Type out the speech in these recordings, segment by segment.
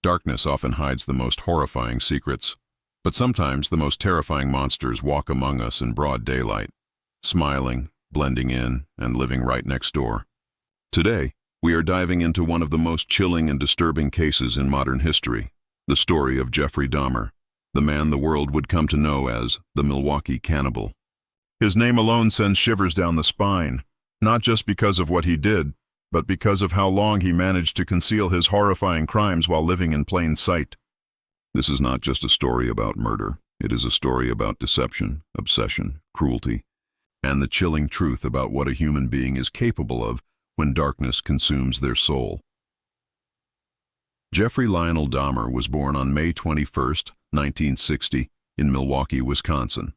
Darkness often hides the most horrifying secrets, but sometimes the most terrifying monsters walk among us in broad daylight, smiling, blending in, and living right next door. Today, we are diving into one of the most chilling and disturbing cases in modern history, the story of Jeffrey Dahmer, the man the world would come to know as the Milwaukee Cannibal. His name alone sends shivers down the spine, not just because of what he did, but because of how long he managed to conceal his horrifying crimes while living in plain sight. This is not just a story about murder. It is a story about deception, obsession, cruelty, and the chilling truth about what a human being is capable of when darkness consumes their soul. Jeffrey Lionel Dahmer was born on May 21, 1960, in Milwaukee, Wisconsin.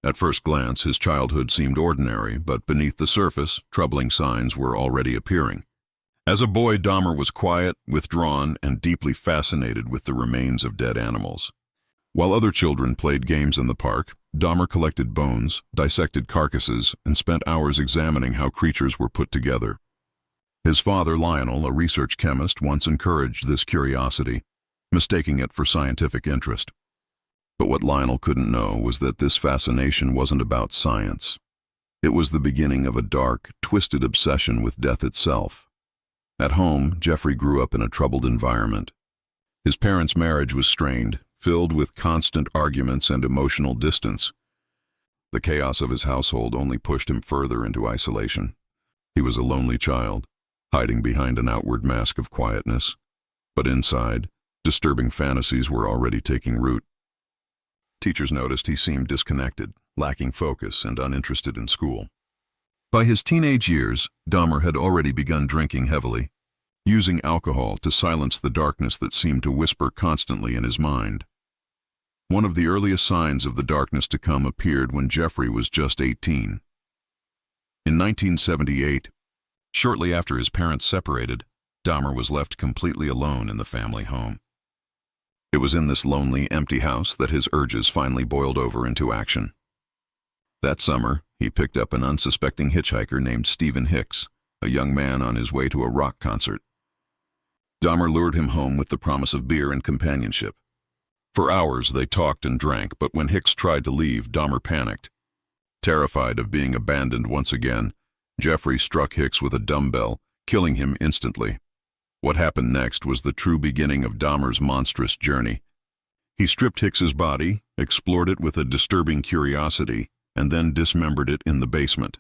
At first glance, his childhood seemed ordinary, but beneath the surface, troubling signs were already appearing. As a boy, Dahmer was quiet, withdrawn, and deeply fascinated with the remains of dead animals. While other children played games in the park, Dahmer collected bones, dissected carcasses, and spent hours examining how creatures were put together. His father, Lionel, a research chemist, once encouraged this curiosity, mistaking it for scientific interest. But what Lionel couldn't know was that this fascination wasn't about science. It was the beginning of a dark, twisted obsession with death itself. At home, Jeffrey grew up in a troubled environment. His parents' marriage was strained, filled with constant arguments and emotional distance. The chaos of his household only pushed him further into isolation. He was a lonely child, hiding behind an outward mask of quietness. But inside, disturbing fantasies were already taking root. Teachers noticed he seemed disconnected, lacking focus, and uninterested in school. By his teenage years, Dahmer had already begun drinking heavily, using alcohol to silence the darkness that seemed to whisper constantly in his mind. One of the earliest signs of the darkness to come appeared when Jeffrey was just 18. In 1978, shortly after his parents separated, Dahmer was left completely alone in the family home. It was in this lonely, empty house that his urges finally boiled over into action. That summer, he picked up an unsuspecting hitchhiker named Stephen Hicks, a young man on his way to a rock concert. Dahmer lured him home with the promise of beer and companionship. For hours they talked and drank, but when Hicks tried to leave, Dahmer panicked. Terrified of being abandoned once again, Jeffrey struck Hicks with a dumbbell, killing him instantly. What happened next was the true beginning of Dahmer's monstrous journey. He stripped Hicks's body, explored it with a disturbing curiosity, and then dismembered it in the basement.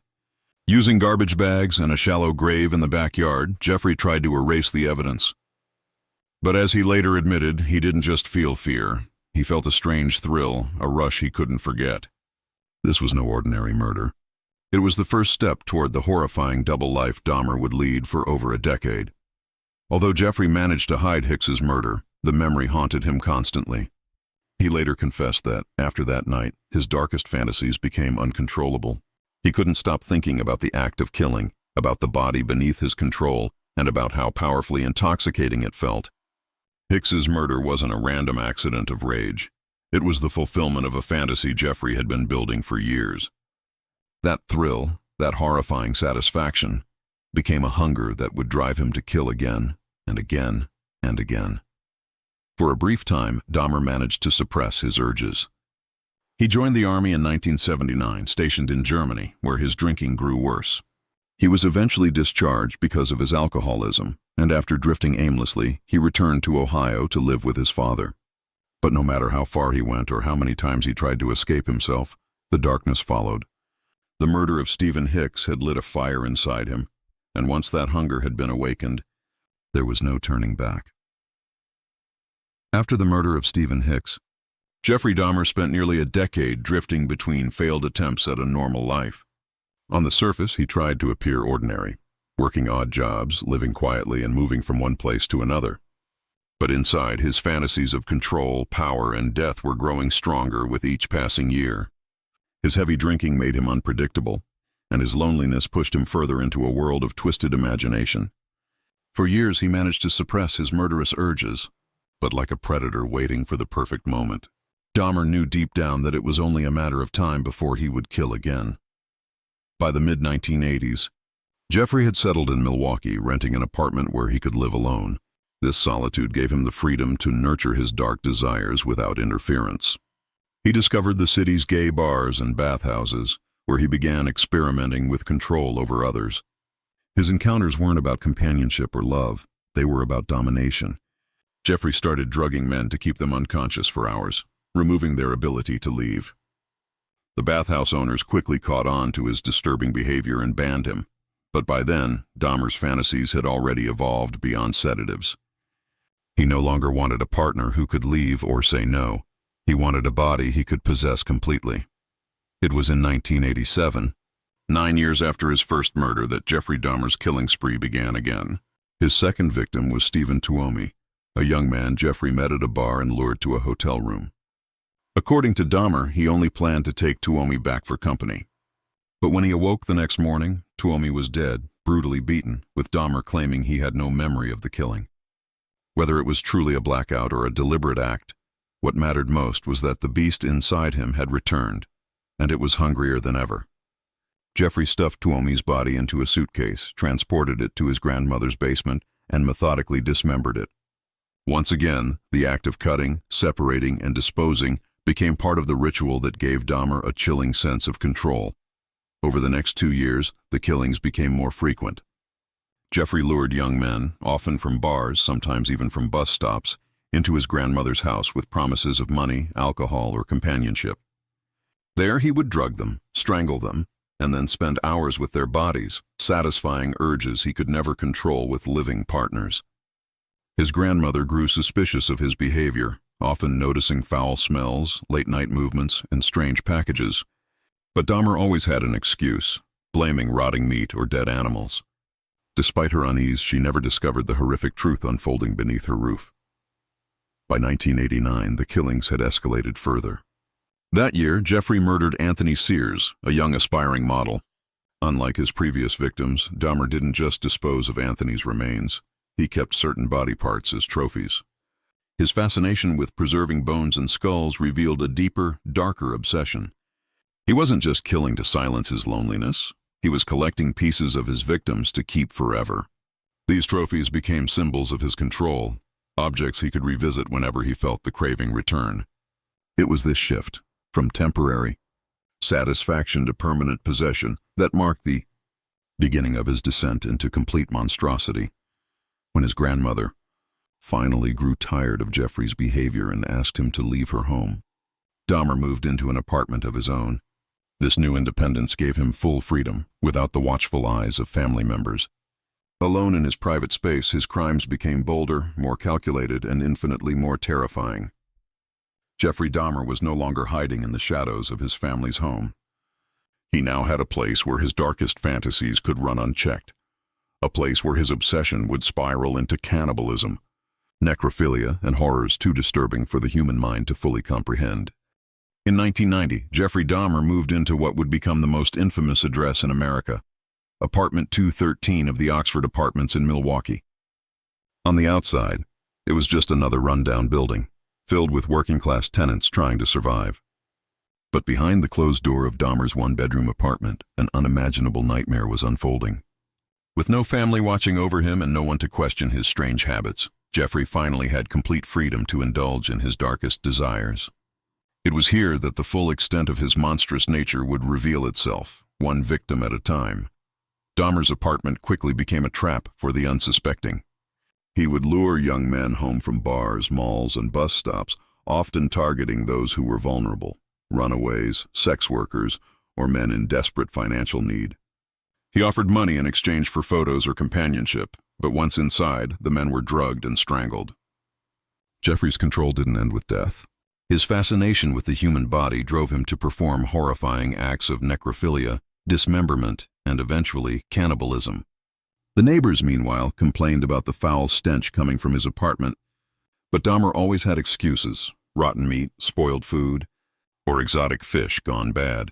Using garbage bags and a shallow grave in the backyard, Jeffrey tried to erase the evidence. But as he later admitted, he didn't just feel fear. He felt a strange thrill, a rush he couldn't forget. This was no ordinary murder. It was the first step toward the horrifying double life Dahmer would lead for over a decade. Although Jeffrey managed to hide Hicks's murder, the memory haunted him constantly. He later confessed that, after that night, his darkest fantasies became uncontrollable. He couldn't stop thinking about the act of killing, about the body beneath his control, and about how powerfully intoxicating it felt. Hicks's murder wasn't a random accident of rage. It was the fulfillment of a fantasy Jeffrey had been building for years. That thrill, that horrifying satisfaction, became a hunger that would drive him to kill again and again and again. For a brief time, Dahmer managed to suppress his urges. He joined the army in 1979, stationed in Germany, where his drinking grew worse. He was eventually discharged because of his alcoholism, and after drifting aimlessly, he returned to Ohio to live with his father. But no matter how far he went or how many times he tried to escape himself, the darkness followed. The murder of Stephen Hicks had lit a fire inside him, and once that hunger had been awakened, there was no turning back. After the murder of Stephen Hicks, Jeffrey Dahmer spent nearly a decade drifting between failed attempts at a normal life. On the surface, he tried to appear ordinary, working odd jobs, living quietly, and moving from one place to another. But inside, his fantasies of control, power, and death were growing stronger with each passing year. His heavy drinking made him unpredictable, and his loneliness pushed him further into a world of twisted imagination. For years he managed to suppress his murderous urges, but like a predator waiting for the perfect moment, Dahmer knew deep down that it was only a matter of time before he would kill again. By the mid-1980s, Jeffrey had settled in Milwaukee, renting an apartment where he could live alone. This solitude gave him the freedom to nurture his dark desires without interference. He discovered the city's gay bars and bathhouses, where he began experimenting with control over others. His encounters weren't about companionship or love, they were about domination. Jeffrey started drugging men to keep them unconscious for hours, removing their ability to leave. The bathhouse owners quickly caught on to his disturbing behavior and banned him, but by then, Dahmer's fantasies had already evolved beyond sedatives. He no longer wanted a partner who could leave or say no. He wanted a body he could possess completely. It was in 1987, 9 years after his first murder, that Jeffrey Dahmer's killing spree began again. His second victim was Stephen Tuomi, a young man Jeffrey met at a bar and lured to a hotel room. According to Dahmer, he only planned to take Tuomi back for company. But when he awoke the next morning, Tuomi was dead, brutally beaten, with Dahmer claiming he had no memory of the killing. Whether it was truly a blackout or a deliberate act, what mattered most was that the beast inside him had returned, and it was hungrier than ever. Jeffrey stuffed Tuomi's body into a suitcase, transported it to his grandmother's basement, and methodically dismembered it. Once again, the act of cutting, separating, and disposing became part of the ritual that gave Dahmer a chilling sense of control. Over the next 2 years, the killings became more frequent. Jeffrey lured young men, often from bars, sometimes even from bus stops, into his grandmother's house with promises of money, alcohol, or companionship. There he would drug them, strangle them, and then spend hours with their bodies, satisfying urges he could never control with living partners. His grandmother grew suspicious of his behavior, often noticing foul smells, late-night movements, and strange packages. But Dahmer always had an excuse, blaming rotting meat or dead animals. Despite her unease, she never discovered the horrific truth unfolding beneath her roof. By 1989, the killings had escalated further. That year, Jeffrey murdered Anthony Sears, a young aspiring model. Unlike his previous victims, Dahmer didn't just dispose of Anthony's remains. He kept certain body parts as trophies. His fascination with preserving bones and skulls revealed a deeper, darker obsession. He wasn't just killing to silence his loneliness. He was collecting pieces of his victims to keep forever. These trophies became symbols of his control, objects he could revisit whenever he felt the craving return. It was this shift, from temporary satisfaction to permanent possession, that marked the beginning of his descent into complete monstrosity. When his grandmother finally grew tired of Jeffrey's behavior and asked him to leave her home, Dahmer moved into an apartment of his own. This new independence gave him full freedom, without the watchful eyes of family members. Alone in his private space, his crimes became bolder, more calculated, and infinitely more terrifying. Jeffrey Dahmer was no longer hiding in the shadows of his family's home. He now had a place where his darkest fantasies could run unchecked, a place where his obsession would spiral into cannibalism, necrophilia, and horrors too disturbing for the human mind to fully comprehend. In 1990, Jeffrey Dahmer moved into what would become the most infamous address in America, apartment 213 of the Oxford Apartments in Milwaukee. On the outside, it was just another rundown building, filled with working-class tenants trying to survive. But behind the closed door of Dahmer's one-bedroom apartment, an unimaginable nightmare was unfolding. With no family watching over him and no one to question his strange habits, Jeffrey finally had complete freedom to indulge in his darkest desires. It was here that the full extent of his monstrous nature would reveal itself, one victim at a time. Dahmer's apartment quickly became a trap for the unsuspecting. He would lure young men home from bars, malls, and bus stops, often targeting those who were vulnerable, runaways, sex workers, or men in desperate financial need. He offered money in exchange for photos or companionship, but once inside, the men were drugged and strangled. Jeffrey's control didn't end with death. His fascination with the human body drove him to perform horrifying acts of necrophilia, dismemberment, and eventually cannibalism. The neighbors, meanwhile, complained about the foul stench coming from his apartment, but Dahmer always had excuses: rotten meat, spoiled food, or exotic fish gone bad.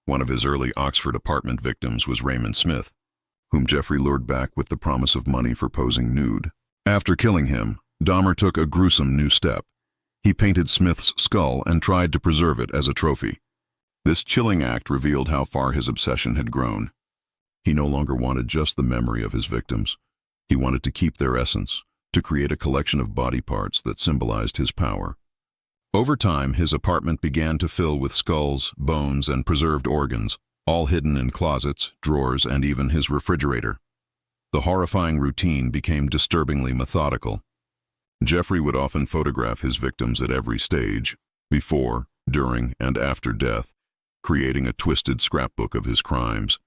One of his early Oxford apartment victims was Raymond Smith, whom Jeffrey lured back with the promise of money for posing nude. After killing him, Dahmer took a gruesome new step. He painted Smith's skull and tried to preserve it as a trophy. This chilling act revealed how far his obsession had grown. He no longer wanted just the memory of his victims. He wanted to keep their essence, to create a collection of body parts that symbolized his power. Over time, his apartment began to fill with skulls, bones, and preserved organs, all hidden in closets, drawers, and even his refrigerator. The horrifying routine became disturbingly methodical. Jeffrey would often photograph his victims at every stage, before, during, and after death, creating a twisted scrapbook of his crimes.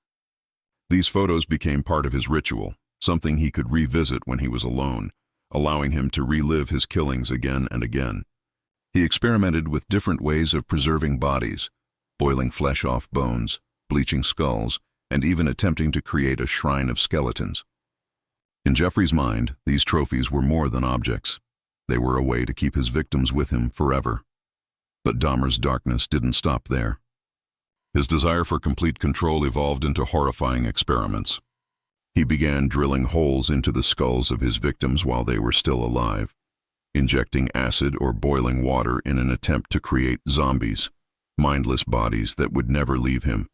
These photos became part of his ritual, something he could revisit when he was alone, allowing him to relive his killings again and again. He experimented with different ways of preserving bodies, boiling flesh off bones, bleaching skulls, and even attempting to create a shrine of skeletons. In Jeffrey's mind, these trophies were more than objects. They were a way to keep his victims with him forever. But Dahmer's darkness didn't stop there. His desire for complete control evolved into horrifying experiments. He began drilling holes into the skulls of his victims while they were still alive, injecting acid or boiling water in an attempt to create zombies, mindless bodies that would never leave him.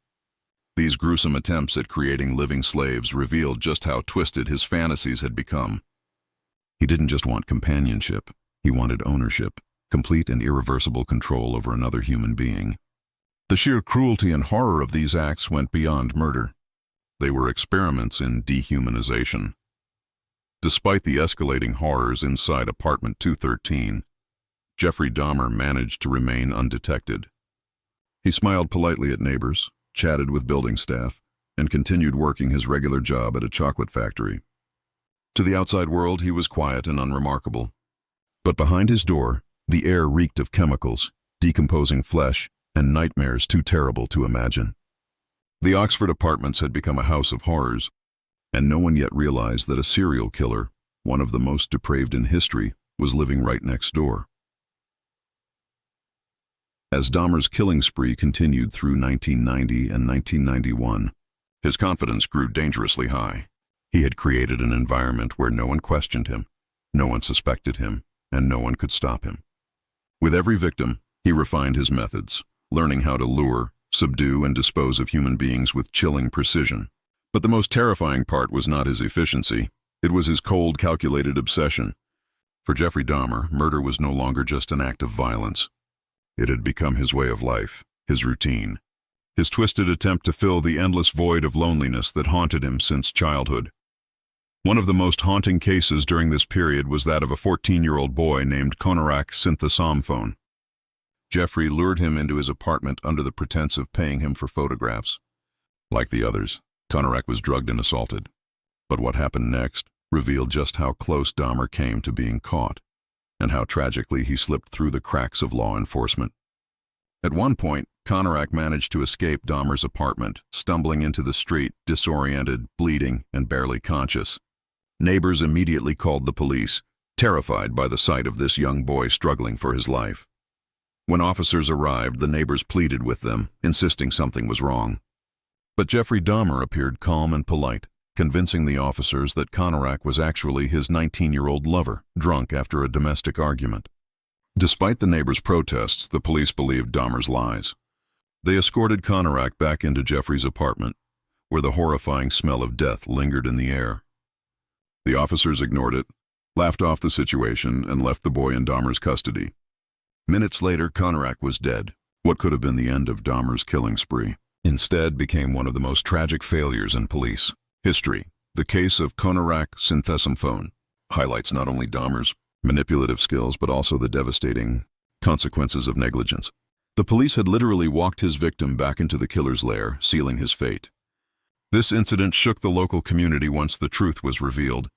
These gruesome attempts at creating living slaves revealed just how twisted his fantasies had become. He didn't just want companionship, he wanted ownership, complete and irreversible control over another human being. The sheer cruelty and horror of these acts went beyond murder. They were experiments in dehumanization. Despite the escalating horrors inside apartment 213, Jeffrey Dahmer managed to remain undetected. He smiled politely at neighbors, chatted with building staff, and continued working his regular job at a chocolate factory. To the outside world, he was quiet and unremarkable. But behind his door, the air reeked of chemicals, decomposing flesh, and nightmares too terrible to imagine. The Oxford Apartments had become a house of horrors, and no one yet realized that a serial killer, one of the most depraved in history, was living right next door. As Dahmer's killing spree continued through 1990 and 1991, his confidence grew dangerously high. He had created an environment where no one questioned him, no one suspected him, and no one could stop him. With every victim, he refined his methods, learning how to lure, subdue, and dispose of human beings with chilling precision. But the most terrifying part was not his efficiency, it was his cold, calculated obsession. For Jeffrey Dahmer, murder was no longer just an act of violence. It had become his way of life, his routine, his twisted attempt to fill the endless void of loneliness that haunted him since childhood. One of the most haunting cases during this period was that of a 14-year-old boy named Konarak Sinthasomphone. Jeffrey lured him into his apartment under the pretense of paying him for photographs. Like the others, Konarak was drugged and assaulted. But what happened next revealed just how close Dahmer came to being caught, and how tragically he slipped through the cracks of law enforcement. At one point, Konarak managed to escape Dahmer's apartment, stumbling into the street, disoriented, bleeding, and barely conscious. Neighbors immediately called the police, terrified by the sight of this young boy struggling for his life. When officers arrived, the neighbors pleaded with them, insisting something was wrong. But Jeffrey Dahmer appeared calm and polite, convincing the officers that Konarak was actually his 19-year-old lover, drunk after a domestic argument. Despite the neighbors' protests, the police believed Dahmer's lies. They escorted Konarak back into Jeffrey's apartment, where the horrifying smell of death lingered in the air. The officers ignored it, laughed off the situation, and left the boy in Dahmer's custody. Minutes later, Konarak was dead. What could have been the end of Dahmer's killing spree instead became one of the most tragic failures in police history. The case of Konarak Sinthasomphone highlights not only Dahmer's manipulative skills but also the devastating consequences of negligence. The police had literally walked his victim back into the killer's lair, sealing his fate. This incident shook the local community once the truth was revealed,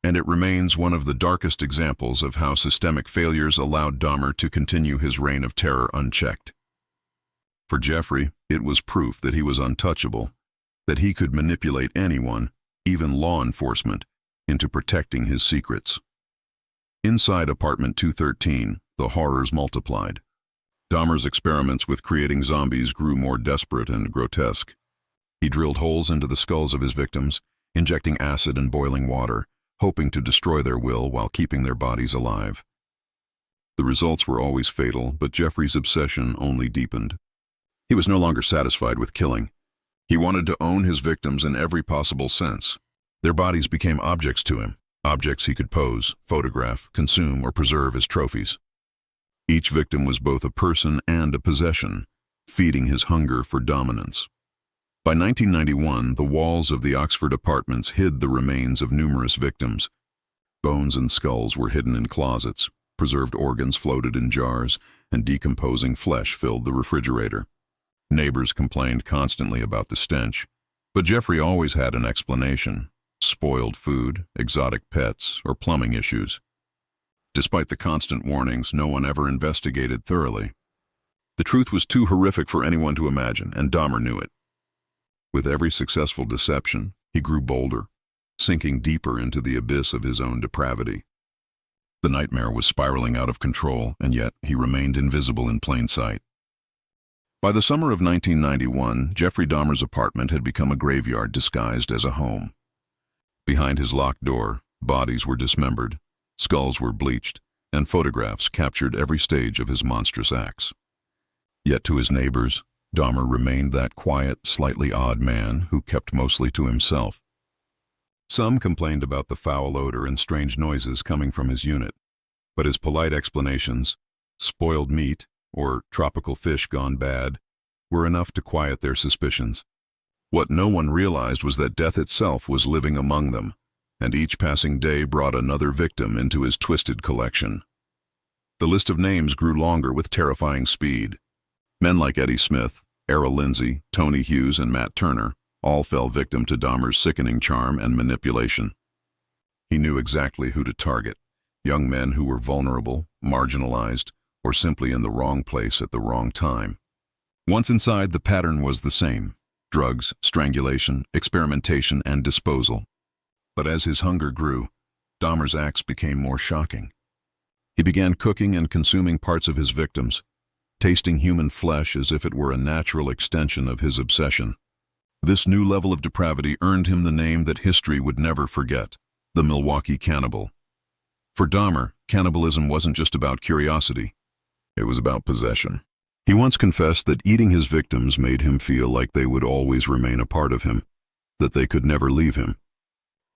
and it remains one of the darkest examples of how systemic failures allowed Dahmer to continue his reign of terror unchecked. For Jeffrey, it was proof that he was untouchable, that he could manipulate anyone, even law enforcement, into protecting his secrets. Inside apartment 213, the horrors multiplied. Dahmer's experiments with creating zombies grew more desperate and grotesque. He drilled holes into the skulls of his victims, injecting acid and boiling water, hoping to destroy their will while keeping their bodies alive. The results were always fatal, but Jeffrey's obsession only deepened. He was no longer satisfied with killing. He wanted to own his victims in every possible sense. Their bodies became objects to him, objects he could pose, photograph, consume, or preserve as trophies. Each victim was both a person and a possession, feeding his hunger for dominance. By 1991, the walls of the Oxford apartments hid the remains of numerous victims. Bones and skulls were hidden in closets, preserved organs floated in jars, and decomposing flesh filled the refrigerator. Neighbors complained constantly about the stench, but Jeffrey always had an explanation: spoiled food, exotic pets, or plumbing issues. Despite the constant warnings, no one ever investigated thoroughly. The truth was too horrific for anyone to imagine, and Dahmer knew it. With every successful deception, he grew bolder, sinking deeper into the abyss of his own depravity. The nightmare was spiraling out of control, and yet he remained invisible in plain sight. By the summer of 1991, Jeffrey Dahmer's apartment had become a graveyard disguised as a home. Behind his locked door, bodies were dismembered, skulls were bleached, and photographs captured every stage of his monstrous acts. Yet to his neighbors, Dahmer remained that quiet, slightly odd man who kept mostly to himself. Some complained about the foul odor and strange noises coming from his unit, but his polite explanations, spoiled meat or tropical fish gone bad, were enough to quiet their suspicions. What no one realized was that death itself was living among them, and each passing day brought another victim into his twisted collection. The list of names grew longer with terrifying speed. Men like Eddie Smith, Errol Lindsay, Tony Hughes, and Matt Turner all fell victim to Dahmer's sickening charm and manipulation. He knew exactly who to target: young men who were vulnerable, marginalized, or simply in the wrong place at the wrong time. Once inside, the pattern was the same: drugs, strangulation, experimentation, and disposal. But as his hunger grew, Dahmer's acts became more shocking. He began cooking and consuming parts of his victims, tasting human flesh as if it were a natural extension of his obsession. This new level of depravity earned him the name that history would never forget: the Milwaukee Cannibal. For Dahmer, cannibalism wasn't just about curiosity. It was about possession. He once confessed that eating his victims made him feel like they would always remain a part of him, that they could never leave him.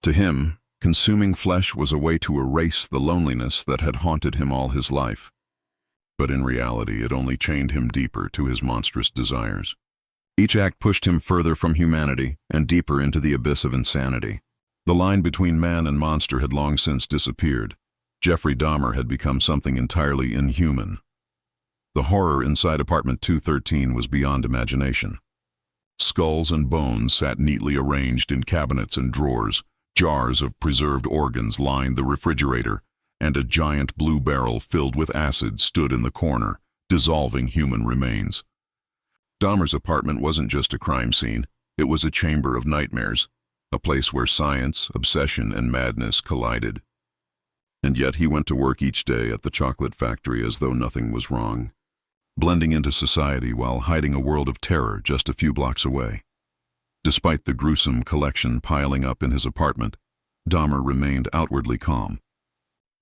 To him, consuming flesh was a way to erase the loneliness that had haunted him all his life. But in reality, it only chained him deeper to his monstrous desires. Each act pushed him further from humanity and deeper into the abyss of insanity. The line between man and monster had long since disappeared. Jeffrey Dahmer had become something entirely inhuman. The horror inside apartment 213 was beyond imagination. Skulls and bones sat neatly arranged in cabinets and drawers, jars of preserved organs lined the refrigerator, and a giant blue barrel filled with acid stood in the corner, dissolving human remains. Dahmer's apartment wasn't just a crime scene, it was a chamber of nightmares, a place where science, obsession, and madness collided. And yet he went to work each day at the chocolate factory as though nothing was wrong, blending into society while hiding a world of terror just a few blocks away. Despite the gruesome collection piling up in his apartment, Dahmer remained outwardly calm.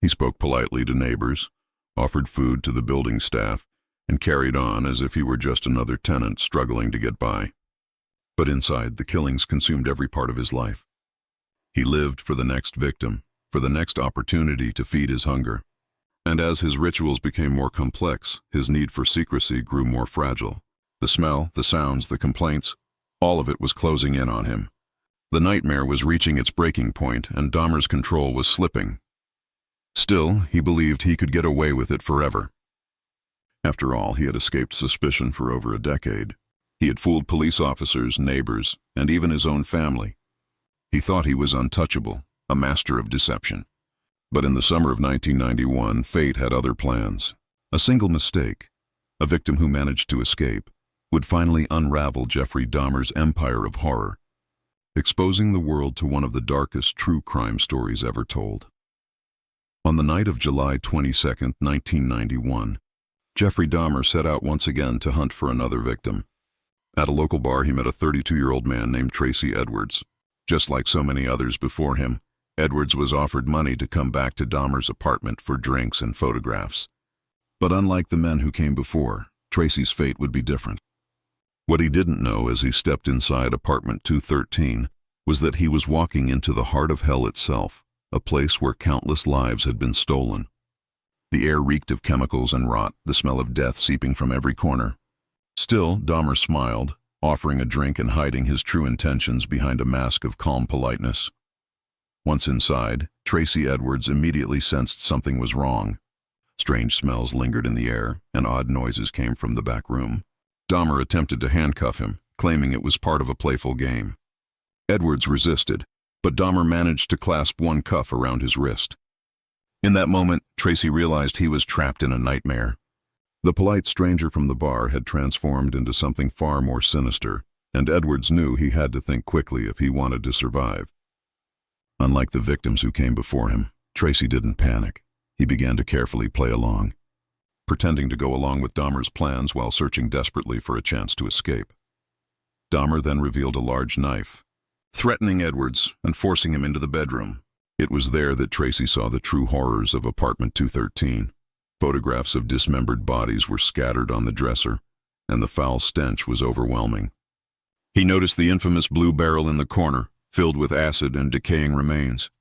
He spoke politely to neighbors, offered food to the building staff, and carried on as if he were just another tenant struggling to get by. But inside, the killings consumed every part of his life. He lived for the next victim, for the next opportunity to feed his hunger. And as his rituals became more complex, his need for secrecy grew more fragile. The smell, the sounds, the complaints, all of it was closing in on him. The nightmare was reaching its breaking point, and Dahmer's control was slipping. Still, he believed he could get away with it forever. After all, he had escaped suspicion for over a decade. He had fooled police officers, neighbors, and even his own family. He thought he was untouchable, a master of deception. But in the summer of 1991, fate had other plans. A single mistake, a victim who managed to escape, would finally unravel Jeffrey Dahmer's empire of horror, exposing the world to one of the darkest true crime stories ever told. On the night of July 22, 1991, Jeffrey Dahmer set out once again to hunt for another victim. At a local bar, he met a 32-year-old man named Tracy Edwards. Just like so many others before him, Edwards was offered money to come back to Dahmer's apartment for drinks and photographs. But unlike the men who came before, Tracy's fate would be different. What he didn't know as he stepped inside apartment 213 was that he was walking into the heart of hell itself, a place where countless lives had been stolen. The air reeked of chemicals and rot, the smell of death seeping from every corner. Still, Dahmer smiled, offering a drink and hiding his true intentions behind a mask of calm politeness. Once inside, Tracy Edwards immediately sensed something was wrong. Strange smells lingered in the air, and odd noises came from the back room. Dahmer attempted to handcuff him, claiming it was part of a playful game. Edwards resisted, but Dahmer managed to clasp one cuff around his wrist. In that moment, Tracy realized he was trapped in a nightmare. The polite stranger from the bar had transformed into something far more sinister, and Edwards knew he had to think quickly if he wanted to survive. Unlike the victims who came before him, Tracy didn't panic. He began to carefully play along, pretending to go along with Dahmer's plans while searching desperately for a chance to escape. Dahmer then revealed a large knife, threatening Edwards and forcing him into the bedroom. It was there that Tracy saw the true horrors of apartment 213. Photographs of dismembered bodies were scattered on the dresser, and the foul stench was overwhelming. He noticed the infamous blue barrel in the corner, filled with acid and decaying remains.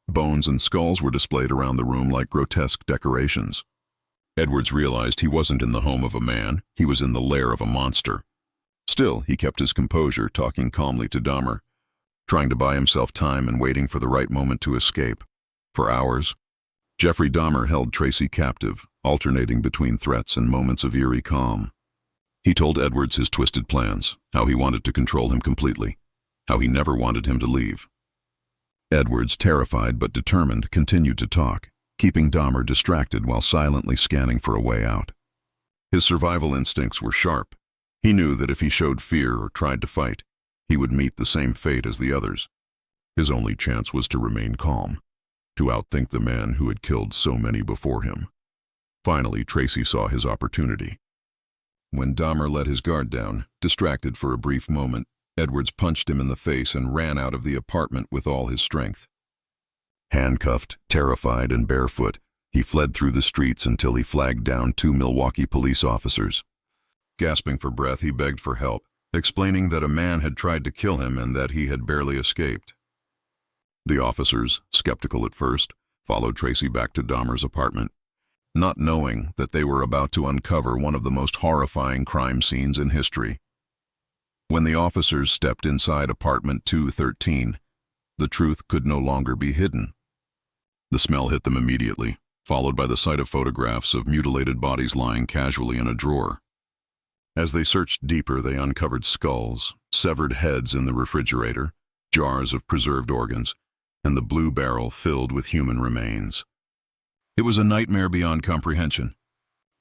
Bones and skulls were displayed around the room like grotesque decorations. Edwards realized he wasn't in the home of a man, he was in the lair of a monster. Still, he kept his composure, talking calmly to Dahmer, trying to buy himself time and waiting for the right moment to escape. For hours, Jeffrey Dahmer held Tracy captive, alternating between threats and moments of eerie calm. He told Edwards his twisted plans, how he wanted to control him completely, how he never wanted him to leave. Edwards, terrified but determined, continued to talk, keeping Dahmer distracted while silently scanning for a way out. His survival instincts were sharp. He knew that if he showed fear or tried to fight, he would meet the same fate as the others. His only chance was to remain calm, to outthink the man who had killed so many before him. Finally, Tracy saw his opportunity. When Dahmer let his guard down, distracted for a brief moment, Edwards punched him in the face and ran out of the apartment with all his strength. Handcuffed, terrified, and barefoot, he fled through the streets until he flagged down 2 Milwaukee police officers. Gasping for breath, he begged for help, explaining that a man had tried to kill him and that he had barely escaped. The officers, skeptical at first, followed Tracy back to Dahmer's apartment, not knowing that they were about to uncover one of the most horrifying crime scenes in history. When the officers stepped inside apartment 213, the truth could no longer be hidden. The smell hit them immediately, followed by the sight of photographs of mutilated bodies lying casually in a drawer. As they searched deeper, they uncovered skulls, severed heads in the refrigerator, jars of preserved organs, and the blue barrel filled with human remains. It was a nightmare beyond comprehension.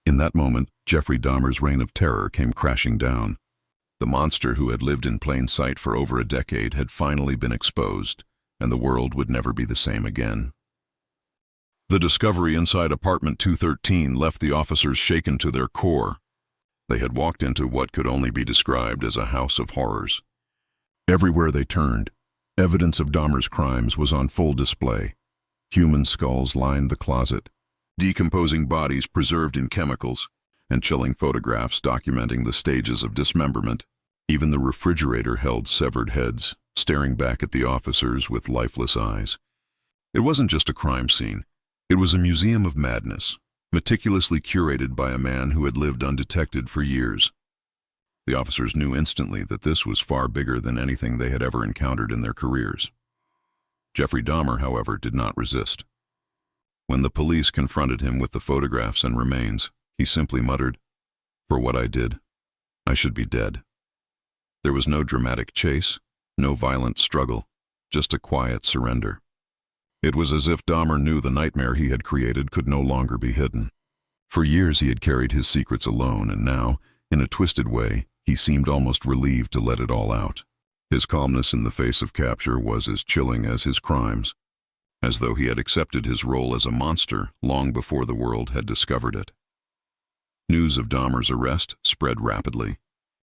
In that moment, Jeffrey Dahmer's reign of terror came crashing down. The monster who had lived in plain sight for over a decade had finally been exposed, and the world would never be the same again. The discovery inside apartment 213 left the officers shaken to their core. They had walked into what could only be described as a house of horrors. Everywhere they turned, evidence of Dahmer's crimes was on full display. Human skulls lined the closet, decomposing bodies preserved in chemicals, and chilling photographs documenting the stages of dismemberment. Even the refrigerator held severed heads, staring back at the officers with lifeless eyes. It wasn't just a crime scene. It was a museum of madness, meticulously curated by a man who had lived undetected for years. The officers knew instantly that this was far bigger than anything they had ever encountered in their careers. Jeffrey Dahmer, however, did not resist. When the police confronted him with the photographs and remains, he simply muttered, "For what I did, I should be dead." There was no dramatic chase, no violent struggle, just a quiet surrender. It was as if Dahmer knew the nightmare he had created could no longer be hidden. For years he had carried his secrets alone, and now, in a twisted way, he seemed almost relieved to let it all out. His calmness in the face of capture was as chilling as his crimes, as though he had accepted his role as a monster long before the world had discovered it. News of Dahmer's arrest spread rapidly,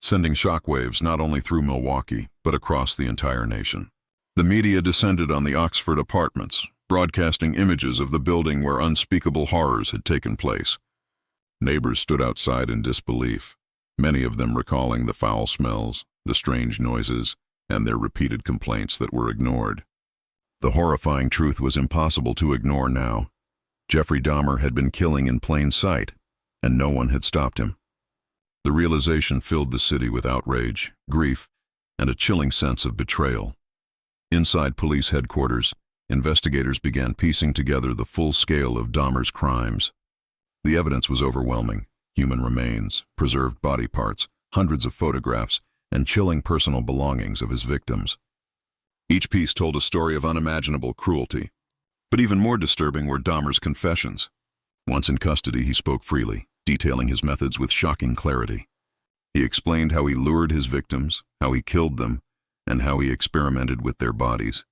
sending shockwaves not only through Milwaukee, but across the entire nation. The media descended on the Oxford apartments, broadcasting images of the building where unspeakable horrors had taken place. Neighbors stood outside in disbelief, many of them recalling the foul smells, the strange noises, and their repeated complaints that were ignored. The horrifying truth was impossible to ignore now. Jeffrey Dahmer had been killing in plain sight, and no one had stopped him. The realization filled the city with outrage, grief, and a chilling sense of betrayal. Inside police headquarters, investigators began piecing together the full scale of Dahmer's crimes. The evidence was overwhelming: human remains, preserved body parts, hundreds of photographs, and chilling personal belongings of his victims. Each piece told a story of unimaginable cruelty. But even more disturbing were Dahmer's confessions. Once in custody, he spoke freely, detailing his methods with shocking clarity. He explained how he lured his victims, how he killed them, and how he experimented with their bodies.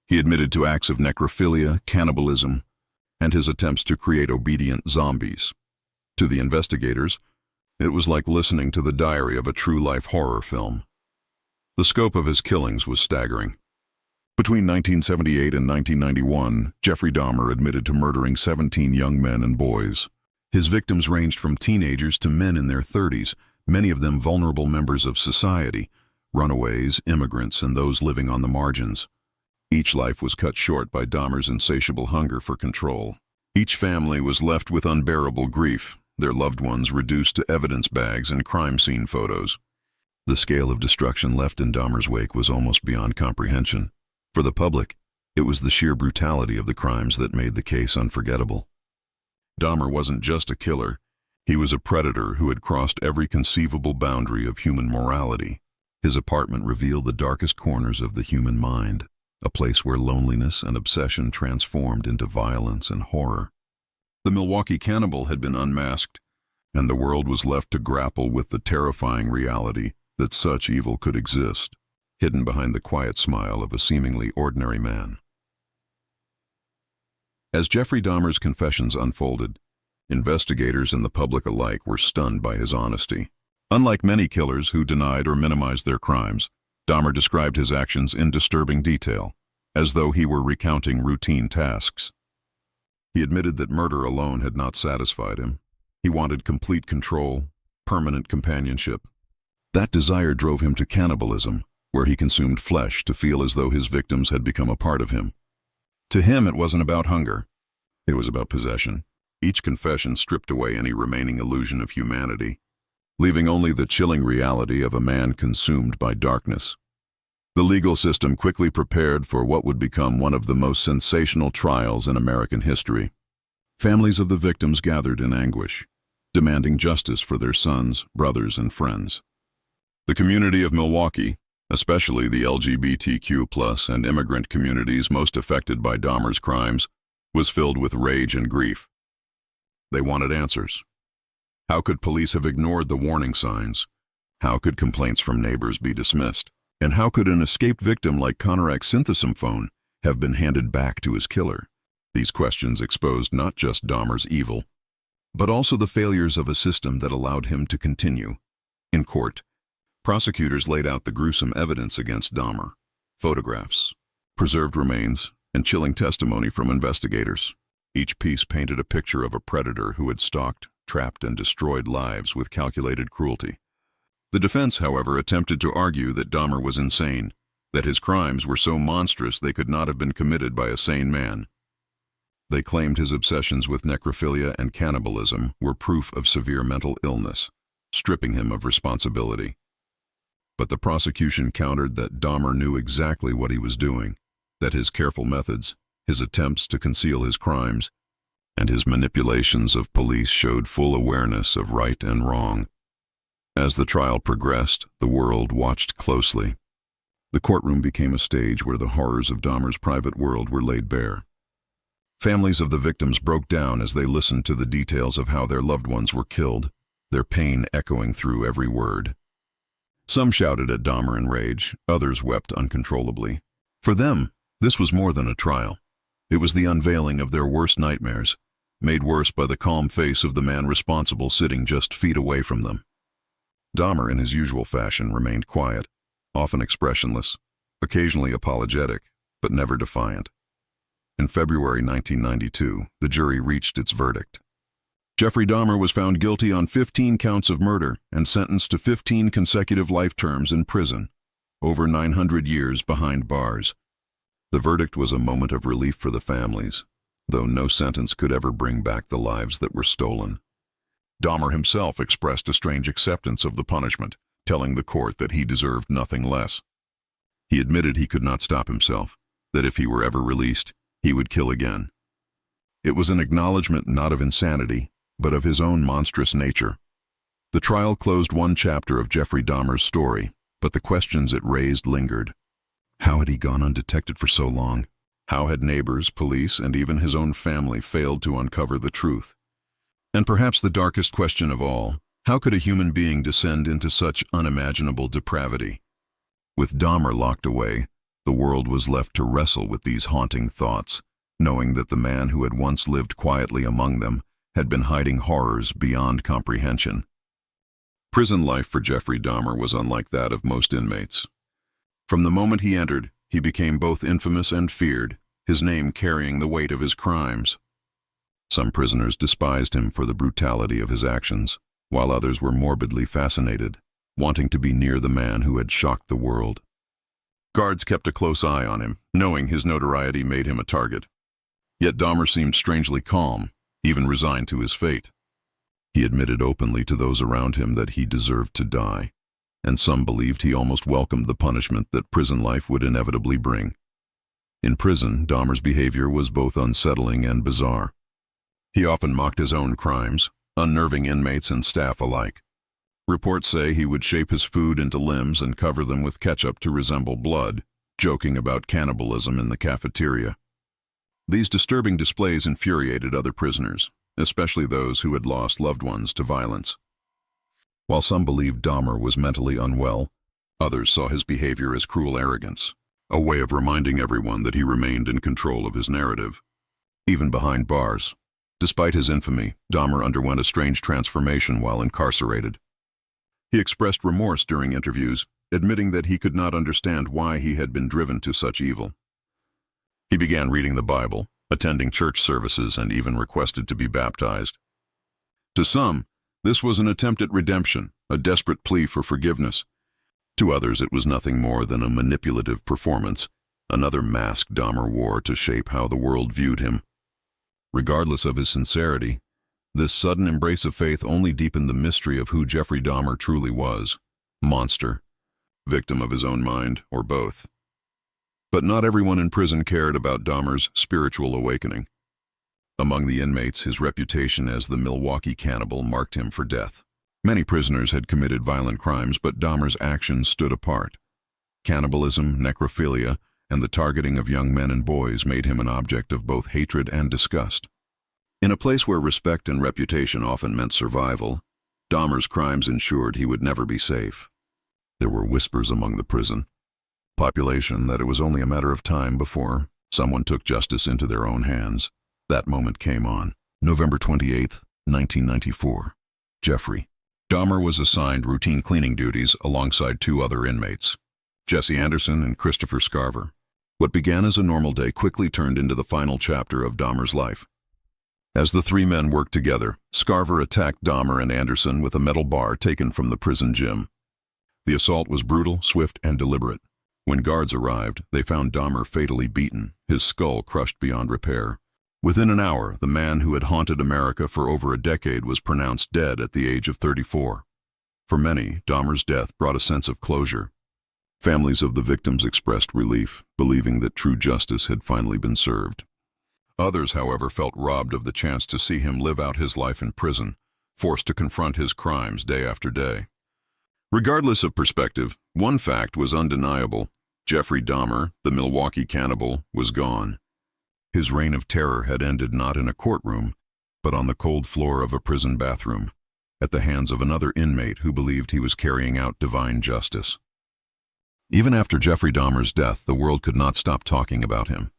He admitted to acts of necrophilia, cannibalism, and his attempts to create obedient zombies. To the investigators, it was like listening to the diary of a true-life horror film. The scope of his killings was staggering. Between 1978 and 1991, Jeffrey Dahmer admitted to murdering 17 young men and boys. His victims ranged from teenagers to men in their 30s, many of them vulnerable members of society, runaways, immigrants, and those living on the margins. Each life was cut short by Dahmer's insatiable hunger for control. Each family was left with unbearable grief, their loved ones reduced to evidence bags and crime scene photos. The scale of destruction left in Dahmer's wake was almost beyond comprehension. For the public, it was the sheer brutality of the crimes that made the case unforgettable. Dahmer wasn't just a killer. He was a predator who had crossed every conceivable boundary of human morality. His apartment revealed the darkest corners of the human mind, a place where loneliness and obsession transformed into violence and horror. The Milwaukee cannibal had been unmasked, and the world was left to grapple with the terrifying reality that such evil could exist, hidden behind the quiet smile of a seemingly ordinary man. As Jeffrey Dahmer's confessions unfolded, investigators and the public alike were stunned by his honesty. Unlike many killers who denied or minimized their crimes, Dahmer described his actions in disturbing detail, as though he were recounting routine tasks. He admitted that murder alone had not satisfied him. He wanted complete control, permanent companionship. That desire drove him to cannibalism, where he consumed flesh to feel as though his victims had become a part of him. To him, it wasn't about hunger. It was about possession. Each confession stripped away any remaining illusion of humanity, leaving only the chilling reality of a man consumed by darkness. The legal system quickly prepared for what would become one of the most sensational trials in American history. Families of the victims gathered in anguish, demanding justice for their sons, brothers, and friends. The community of Milwaukee, especially the LGBTQ+ and immigrant communities most affected by Dahmer's crimes, was filled with rage and grief. They wanted answers. How could police have ignored the warning signs? How could complaints from neighbors be dismissed? And how could an escaped victim like Conorak's synthesophone have been handed back to his killer? These questions exposed not just Dahmer's evil, but also the failures of a system that allowed him to continue. In court, prosecutors laid out the gruesome evidence against Dahmer: photographs, preserved remains, and chilling testimony from investigators. Each piece painted a picture of a predator who had stalked, trapped, and destroyed lives with calculated cruelty. The defense, however, attempted to argue that Dahmer was insane, that his crimes were so monstrous they could not have been committed by a sane man. They claimed his obsessions with necrophilia and cannibalism were proof of severe mental illness, stripping him of responsibility. But the prosecution countered that Dahmer knew exactly what he was doing, that his careful methods, his attempts to conceal his crimes, and his manipulations of police showed full awareness of right and wrong. As the trial progressed, the world watched closely. The courtroom became a stage where the horrors of Dahmer's private world were laid bare. Families of the victims broke down as they listened to the details of how their loved ones were killed, their pain echoing through every word. Some shouted at Dahmer in rage, others wept uncontrollably. For them, this was more than a trial. It was the unveiling of their worst nightmares, made worse by the calm face of the man responsible sitting just feet away from them. Dahmer, in his usual fashion, remained quiet, often expressionless, occasionally apologetic, but never defiant. In February 1992, the jury reached its verdict. Jeffrey Dahmer was found guilty on 15 counts of murder and sentenced to 15 consecutive life terms in prison, over 900 years behind bars. The verdict was a moment of relief for the families, though no sentence could ever bring back the lives that were stolen. Dahmer himself expressed a strange acceptance of the punishment, telling the court that he deserved nothing less. He admitted he could not stop himself, that if he were ever released, he would kill again. It was an acknowledgement not of insanity, but of his own monstrous nature. The trial closed one chapter of Jeffrey Dahmer's story, but the questions it raised lingered. How had he gone undetected for so long? How had neighbors, police, and even his own family failed to uncover the truth? And perhaps the darkest question of all, how could a human being descend into such unimaginable depravity? With Dahmer locked away, the world was left to wrestle with these haunting thoughts, knowing that the man who had once lived quietly among them had been hiding horrors beyond comprehension. Prison life for Jeffrey Dahmer was unlike that of most inmates. From the moment he entered, he became both infamous and feared, his name carrying the weight of his crimes. Some prisoners despised him for the brutality of his actions, while others were morbidly fascinated, wanting to be near the man who had shocked the world. Guards kept a close eye on him, knowing his notoriety made him a target. Yet Dahmer seemed strangely calm, even resigned to his fate. He admitted openly to those around him that he deserved to die, and some believed he almost welcomed the punishment that prison life would inevitably bring. In prison, Dahmer's behavior was both unsettling and bizarre. He often mocked his own crimes, unnerving inmates and staff alike. Reports say he would shape his food into limbs and cover them with ketchup to resemble blood, joking about cannibalism in the cafeteria. These disturbing displays infuriated other prisoners, especially those who had lost loved ones to violence. While some believed Dahmer was mentally unwell, others saw his behavior as cruel arrogance, a way of reminding everyone that he remained in control of his narrative. Even behind bars, despite his infamy, Dahmer underwent a strange transformation while incarcerated. He expressed remorse during interviews, admitting that he could not understand why he had been driven to such evil. He began reading the Bible, attending church services, and even requested to be baptized. To some, this was an attempt at redemption, a desperate plea for forgiveness. To others, it was nothing more than a manipulative performance, another mask Dahmer wore to shape how the world viewed him. Regardless of his sincerity, this sudden embrace of faith only deepened the mystery of who Jeffrey Dahmer truly was: monster, victim of his own mind, or both. But not everyone in prison cared about Dahmer's spiritual awakening. Among the inmates, his reputation as the Milwaukee cannibal marked him for death. Many prisoners had committed violent crimes, but Dahmer's actions stood apart. Cannibalism, necrophilia, and the targeting of young men and boys made him an object of both hatred and disgust. In a place where respect and reputation often meant survival, Dahmer's crimes ensured he would never be safe. There were whispers among the prison population that it was only a matter of time before someone took justice into their own hands. That moment came on November 28, 1994. Jeffrey Dahmer was assigned routine cleaning duties alongside two other inmates, Jesse Anderson and Christopher Scarver. What began as a normal day quickly turned into the final chapter of Dahmer's life. As the three men worked together, Scarver attacked Dahmer and Anderson with a metal bar taken from the prison gym. The assault was brutal, swift, and deliberate. When guards arrived, they found Dahmer fatally beaten, his skull crushed beyond repair. Within an hour, the man who had haunted America for over a decade was pronounced dead at the age of 34. For many, Dahmer's death brought a sense of closure. Families of the victims expressed relief, believing that true justice had finally been served. Others, however, felt robbed of the chance to see him live out his life in prison, forced to confront his crimes day after day. Regardless of perspective, one fact was undeniable: Jeffrey Dahmer, the Milwaukee cannibal, was gone. His reign of terror had ended not in a courtroom, but on the cold floor of a prison bathroom, at the hands of another inmate who believed he was carrying out divine justice. Even after Jeffrey Dahmer's death, the world could not stop talking about him.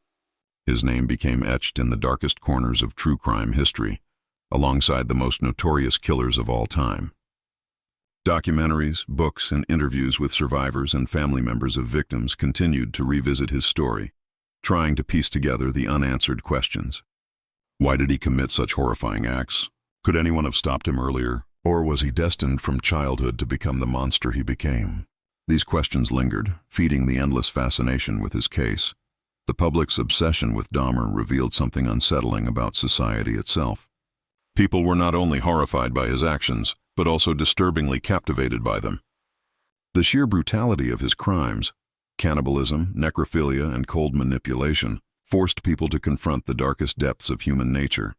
His name became etched in the darkest corners of true crime history, alongside the most notorious killers of all time. Documentaries, books, and interviews with survivors and family members of victims continued to revisit his story, trying to piece together the unanswered questions. Why did he commit such horrifying acts? Could anyone have stopped him earlier? Or was he destined from childhood to become the monster he became? These questions lingered, feeding the endless fascination with his case. The public's obsession with Dahmer revealed something unsettling about society itself. People were not only horrified by his actions, but also disturbingly captivated by them. The sheer brutality of his crimes, cannibalism, necrophilia, and cold manipulation, forced people to confront the darkest depths of human nature.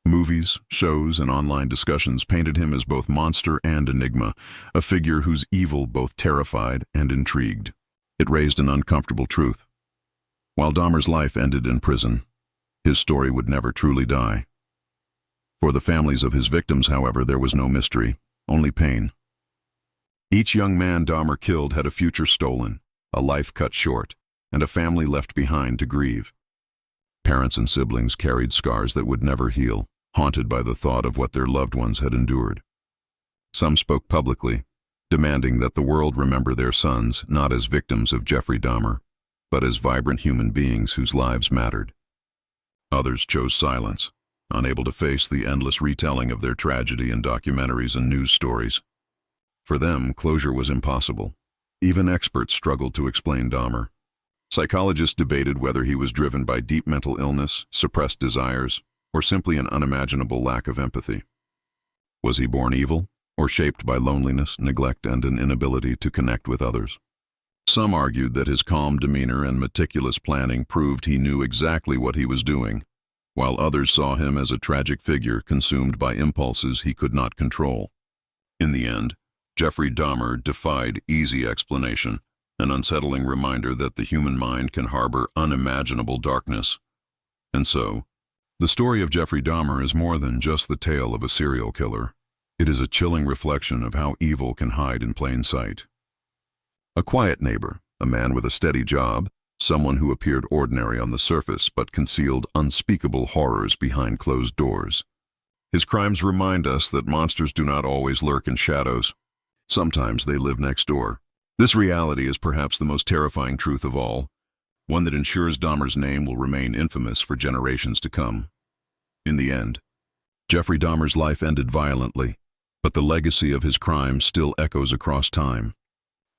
Movies, shows, and online discussions painted him as both monster and enigma, a figure whose evil both terrified and intrigued. It raised an uncomfortable truth. While Dahmer's life ended in prison, his story would never truly die. For the families of his victims, however, there was no mystery, only pain. Each young man Dahmer killed had a future stolen, a life cut short, and a family left behind to grieve. Parents and siblings carried scars that would never heal, haunted by the thought of what their loved ones had endured. Some spoke publicly, demanding that the world remember their sons not as victims of Jeffrey Dahmer, but as vibrant human beings whose lives mattered. Others chose silence, unable to face the endless retelling of their tragedy in documentaries and news stories. For them, closure was impossible. Even experts struggled to explain Dahmer. Psychologists debated whether he was driven by deep mental illness, suppressed desires, or simply an unimaginable lack of empathy. Was he born evil, or shaped by loneliness, neglect, and an inability to connect with others? Some argued that his calm demeanor and meticulous planning proved he knew exactly what he was doing, while others saw him as a tragic figure consumed by impulses he could not control. In the end, Jeffrey Dahmer defied easy explanation, an unsettling reminder that the human mind can harbor unimaginable darkness. And so, the story of Jeffrey Dahmer is more than just the tale of a serial killer. It is a chilling reflection of how evil can hide in plain sight. A quiet neighbor, a man with a steady job, someone who appeared ordinary on the surface but concealed unspeakable horrors behind closed doors. His crimes remind us that monsters do not always lurk in shadows. Sometimes they live next door. This reality is perhaps the most terrifying truth of all, one that ensures Dahmer's name will remain infamous for generations to come. In the end, Jeffrey Dahmer's life ended violently, but the legacy of his crimes still echoes across time.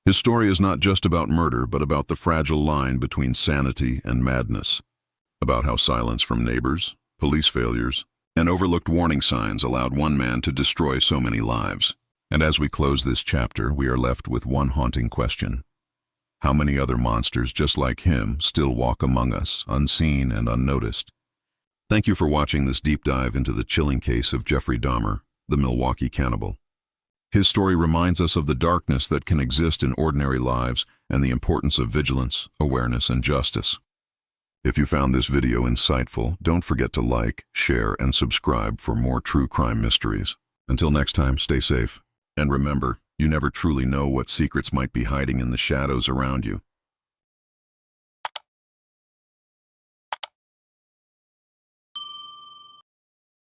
His story is not just about murder, but about the fragile line between sanity and madness, about how silence from neighbors, police failures, and overlooked warning signs allowed one man to destroy so many lives. And as we close this chapter, we are left with one haunting question. How many other monsters just like him still walk among us, unseen and unnoticed? Thank you for watching this deep dive into the chilling case of Jeffrey Dahmer, the Milwaukee cannibal. His story reminds us of the darkness that can exist in ordinary lives and the importance of vigilance, awareness, and justice. If you found this video insightful, don't forget to like, share, and subscribe for more true crime mysteries. Until next time, stay safe. And remember, you never truly know what secrets might be hiding in the shadows around you.